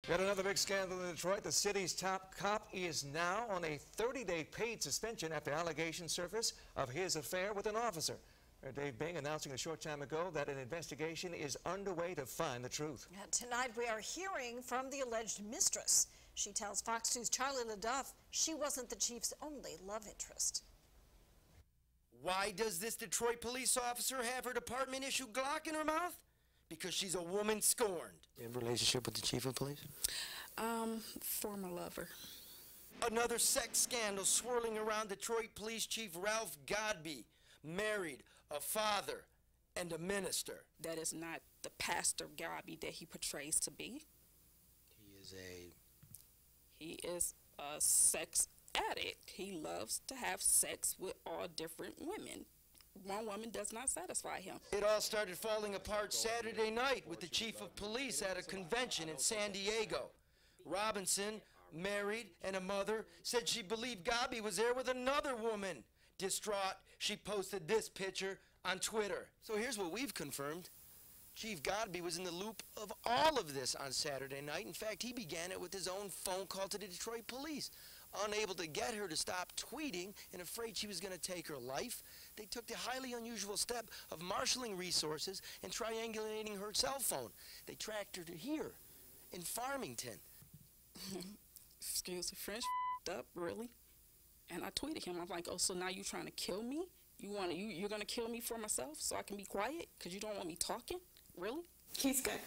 Got another big scandal in Detroit. The city's top cop is now on a 30-day paid suspension after allegations surfaced of his affair with an officer. Dave Bing announcing a short time ago that an investigation is underway to find the truth. Tonight we are hearing from the alleged mistress. She tells Fox News' Charlie LaDuff she wasn't the chief's only love interest. Why does this Detroit police officer have her department issue Glock in her mouth? Because she's a woman scorned. You have a relationship with the chief of police? Former lover. Another sex scandal swirling around Detroit Police Chief Ralph Godbee, married, a father, and a minister. That is not the Pastor Godbee that he portrays to be. He is a sex addict. He loves to have sex with all different women. One woman does not satisfy him. It all started falling apart Saturday night with the chief of police at a convention in San Diego. Robinson, married and a mother, said she believed Godbee was there with another woman. Distraught, she posted this picture on Twitter. So here's what we've confirmed. Chief Godbee was in the loop of all of this on Saturday night. In fact, he began it with his own phone call to the Detroit police. Unable to get her to stop tweeting and afraid she was going to take her life, they took the highly unusual step of marshaling resources and triangulating her cell phone. They tracked her to here, in Farmington. Excuse the French, up, really? And I tweeted him, I'm like, oh, so now you trying to kill me? You're going to kill me for myself so I can be quiet because you don't want me talking? Really? He's got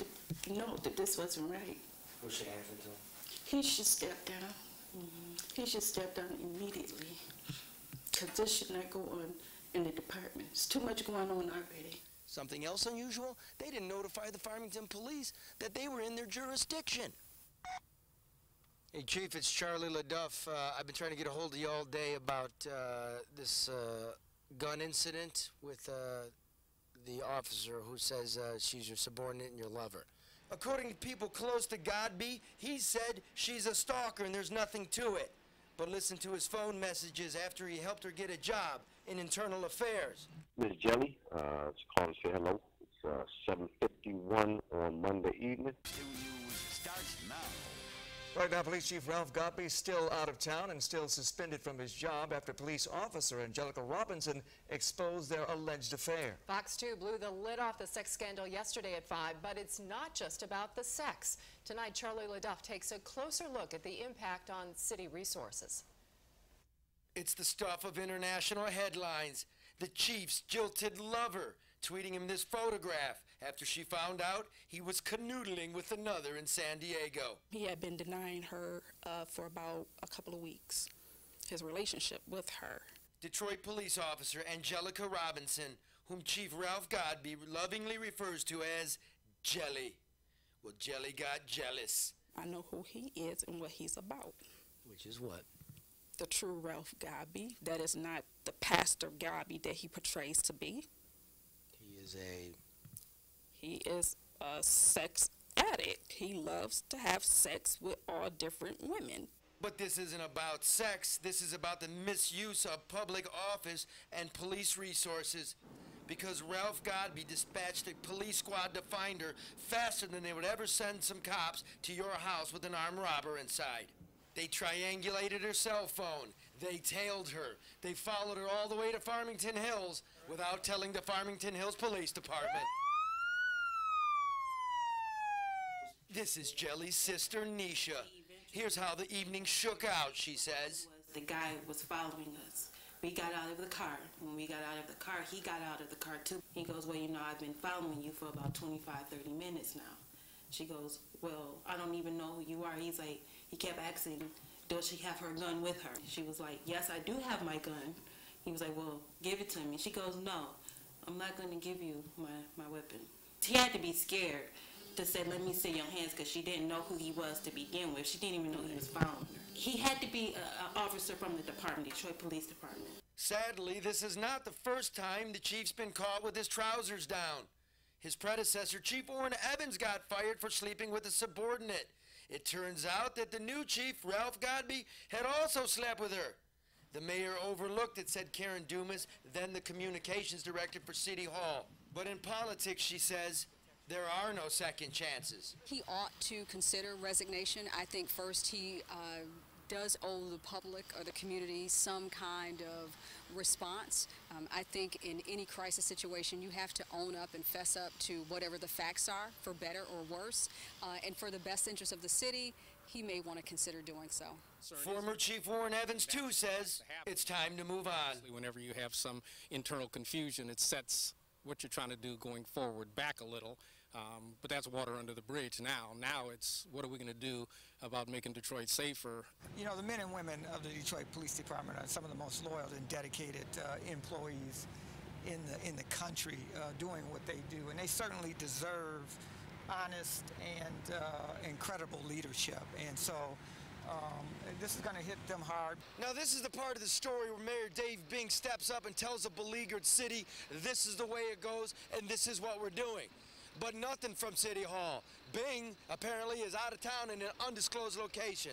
to know that this wasn't right. What should happen to him? He should step down. He should step down immediately. Because this should not go on in the department. There's too much going on already. Something else unusual? They didn't notify the Farmington police that they were in their jurisdiction. Hey, Chief, it's Charlie LaDuff. I've been trying to get a hold of you all day about this gun incident with the officer who says she's your subordinate and your lover. According to people close to Godbee, he said she's a stalker and there's nothing to it. But listen to his phone messages after he helped her get a job in internal affairs. Miss Jelly, it's calling to say hello. It's 7:51 on Monday evening. News starts now. Right now, Police Chief Ralph Godbee is still out of town and still suspended from his job after police officer Angelica Robinson exposed their alleged affair. Fox 2 blew the lid off the sex scandal yesterday at 5, but it's not just about the sex. Tonight, Charlie LaDuff takes a closer look at the impact on city resources. It's the stuff of international headlines. The chief's jilted lover tweeting him this photograph after she found out he was canoodling with another in San Diego. He had been denying her for about a couple of weeks, his relationship with her. Detroit police officer Angelica Robinson, whom Chief Ralph Godbee lovingly refers to as Jelly. Well, Jelly got jealous. I know who he is and what he's about. Which is what? The true Ralph Godbee. That is not the Pastor Godbee that he portrays to be. He is a sex addict. He loves to have sex with all different women. But this isn't about sex. This is about the misuse of public office and police resources. Because Ralph Godbee dispatched a police squad to find her faster than they would ever send some cops to your house with an armed robber inside. They triangulated her cell phone. They tailed her. They followed her all the way to Farmington Hills without telling the Farmington Hills Police Department. This is Jelly's sister, Nisha. Here's how the evening shook out, she says. The guy was following us. We got out of the car. When we got out of the car, he got out of the car too. He goes, well, you know, I've been following you for about 25, 30 minutes now. She goes, well, I don't even know who you are. He's like, he kept asking, does she have her gun with her? She was like, yes, I do have my gun. He was like, well, give it to me. She goes, no, I'm not going to give you my weapon. He had to be scared to say, let me see your hands, because she didn't know who he was to begin with. She didn't even know he was following her. He had to be an officer from the department, Detroit Police Department. Sadly, this is not the first time the chief's been caught with his trousers down. His predecessor, Chief Warren Evans, got fired for sleeping with a subordinate. It turns out that the new chief, Ralph Godbee, had also slept with her. The mayor overlooked it, said Karen Dumas, then the communications director for City Hall. But in politics, she says, There are no second chances. He ought to consider resignation. I think first he does owe the public or the community some kind of response. I think in any crisis situation you have to own up and fess up to whatever the facts are, for better or worse. And for the best interest of the city, he may want to consider doing so. Former Chief Warren Evans, too, says it's time to move on. Whenever you have some internal confusion, it sets what you're trying to do going forward back a little. But that's water under the bridge now. Now it's what are we going to do about making Detroit safer? You know, the men and women of the Detroit Police Department are some of the most loyal and dedicated employees in the country doing what they do, and they certainly deserve honest and incredible leadership. And so this is going to hit them hard. Now, this is the part of the story where Mayor Dave Bing steps up and tells a beleaguered city, this is the way it goes, and this is what we're doing. But nothing from City Hall. Bing apparently is out of town in an undisclosed location.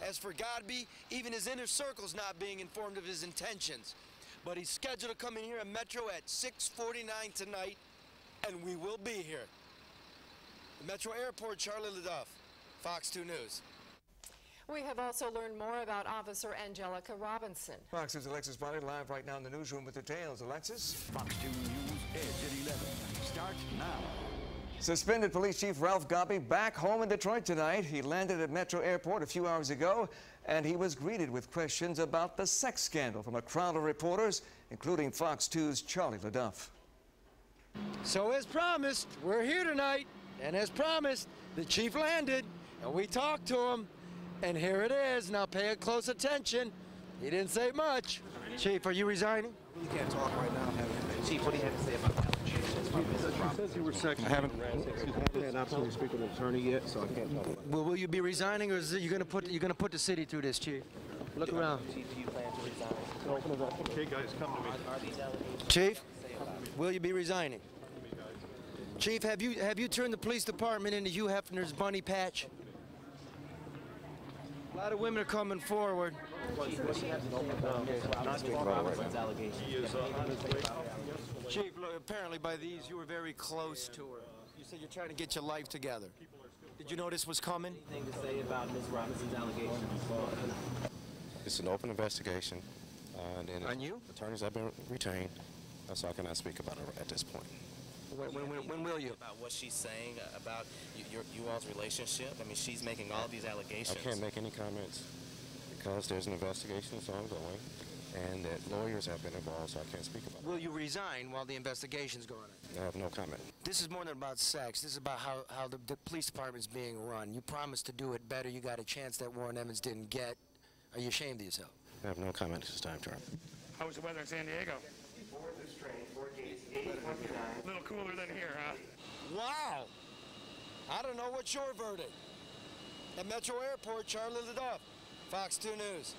As for Godbee, even his inner circle's not being informed of his intentions. But he's scheduled to come in here at Metro at 6:49 tonight, and we will be here. The Metro Airport, Charlie LeDuff, Fox 2 News. We have also learned more about Officer Angelica Robinson. Fox News' Alexis Bonnet live right now in the newsroom with details. Alexis? Fox 2 News, Edge at 11. Starts now. Suspended Police Chief Ralph Godbee back home in Detroit tonight. He landed at Metro Airport a few hours ago, and he was greeted with questions about the sex scandal from a crowd of reporters, including Fox 2's Charlie LeDuff. So as promised, we're here tonight, and as promised, the chief landed, and we talked to him, and here it is. Now pay close attention. He didn't say much. Chief, are you resigning? You can't talk right now. Chief, what do you have to say about that? You said you were second. I haven't had an opportunity to speak with an attorney yet, so I can't talk about it. Well, will you be resigning, or is it, you're going to put the city through this, Chief? Look around. Chief, do you plan to resign? Okay, guys, come to me. Are these allegations? Chief, will you be resigning? Chief, have you turned the police department into Hugh Hefner's bunny patch? A lot of women are coming forward. What do you have to say about Robinson's allegations? Chief, look, apparently by these you were very close to her. You said you're trying to get your life together. Did you know this was coming? Anything to say about Ms. Robinson's allegations? It's an open investigation, and on you? Attorneys have been retained, so I cannot speak about it at this point. When will you? About what she's saying about you all's relationship. I mean, she's making all these allegations. I can't make any comments because there's an investigation that's ongoing, and that lawyers have been involved, so I can't speak about it. Will you resign while the investigation's going on? I have no comment. This is more than about sex. This is about how the police department's being run. You promised to do it better. You got a chance that Warren Evans didn't get. Are you ashamed of yourself? I have no comment at this time, Charlie. How was the weather in San Diego? A little cooler than here, huh? Wow. I don't know. What's your verdict? At Metro Airport, Charlie LeDuff, Fox 2 News.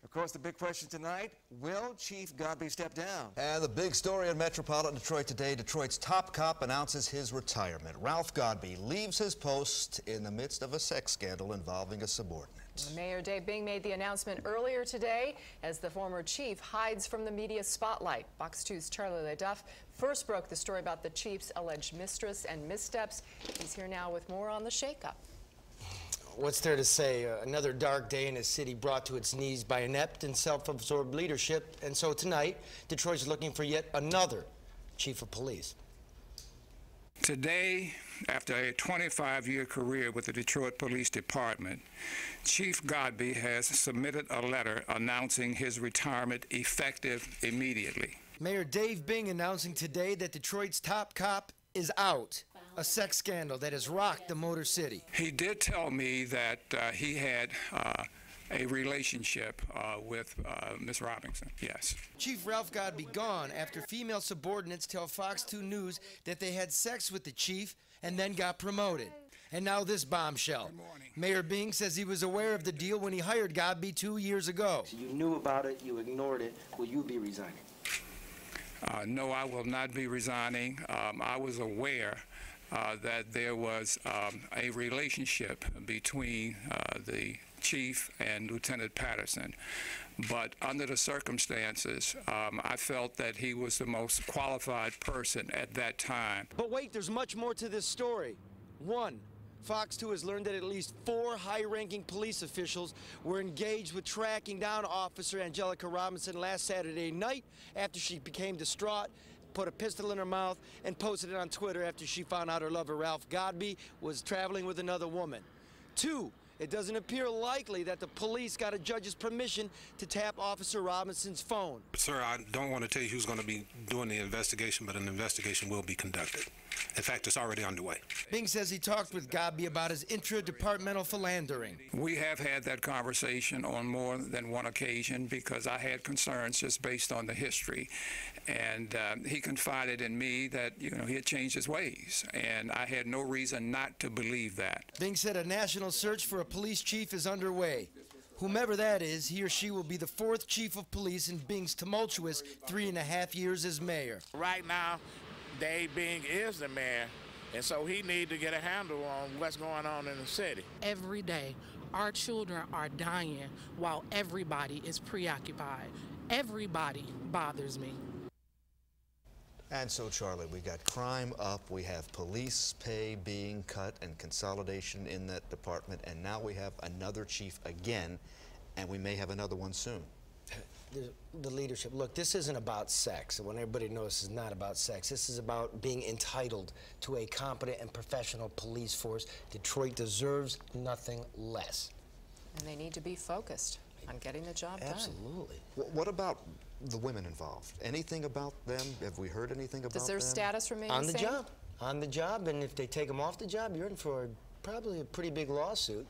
Of course, the big question tonight, will Chief Godbee step down? And the big story in Metropolitan Detroit today, Detroit's top cop announces his retirement. Ralph Godbee leaves his post in the midst of a sex scandal involving a subordinate. Mayor Dave Bing made the announcement earlier today as the former chief hides from the media spotlight. Fox 2's Charlie LeDuff first broke the story about the chief's alleged mistress and missteps. He's here now with more on the shakeup. What's there to say? Another dark day in a city brought to its knees by inept and self-absorbed leadership. And so tonight, Detroit's looking for yet another chief of police. Today, after a 25-year career with the Detroit Police Department, Chief Godbee has submitted a letter announcing his retirement effective immediately. Mayor Dave Bing announcing today that Detroit's top cop is out. A sex scandal that has rocked the Motor City. He did tell me that he had a relationship with Ms. Robinson, yes. Chief Ralph Godbee gone after female subordinates tell Fox 2 News that they had sex with the chief and then got promoted. And now this bombshell. Mayor Bing says he was aware of the deal when he hired Godbee 2 years ago. So you knew about it, you ignored it. Will you be resigning? No, I will not be resigning. I was aware that there was a relationship between the chief and Lieutenant Patterson, but under the circumstances, I felt that he was the most qualified person at that time. But wait, there's much more to this story. One, Fox 2 has learned that at least 4 high-ranking police officials were engaged with tracking down Officer Angelica Robinson last Saturday night after she became distraught, put a pistol in her mouth, and posted it on Twitter after she found out her lover, Ralph Godbee, was traveling with another woman. 2, it doesn't appear likely that the police got a judge's permission to tap Officer Robinson's phone. Sir, I don't want to tell you who's going to be doing the investigation, but an investigation will be conducted. In fact, it's already underway. Bing says he talked with Godbee about his intra-departmental philandering. We have had that conversation on more than one occasion because I had concerns just based on the history. And he confided in me that, he had changed his ways. And I had no reason not to believe that. Bing said a national search for a police chief is underway. Whomever that is, he or she will be the 4th chief of police in Bing's tumultuous 3.5 years as mayor. Right now, Dave Bing is the mayor, and so he needs to get a handle on what's going on in the city. Every day, our children are dying while everybody is preoccupied. Everybody bothers me. And so, Charlie, we got crime up, we have police pay being cut and consolidation in that department, and now we have another chief again, and we may have another one soon. The leadership. Look, this isn't about sex. When everybody knows this is not about sex. This is about being entitled to a competent and professional police force. Detroit deserves nothing less. And they need to be focused on getting the job done. Absolutely. What about the women involved? Anything about them? Have we heard anything about them? Does their status remain on the the same? job? On the job, and if they take them off the job, you're in for probably a pretty big lawsuit.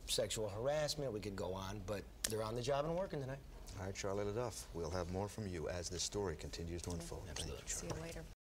Sexual harassment, we could go on, but they're on the job and working tonight. All right, Charlie LaDuff, we'll have more from you as this story continues to unfold. Absolutely. See you later.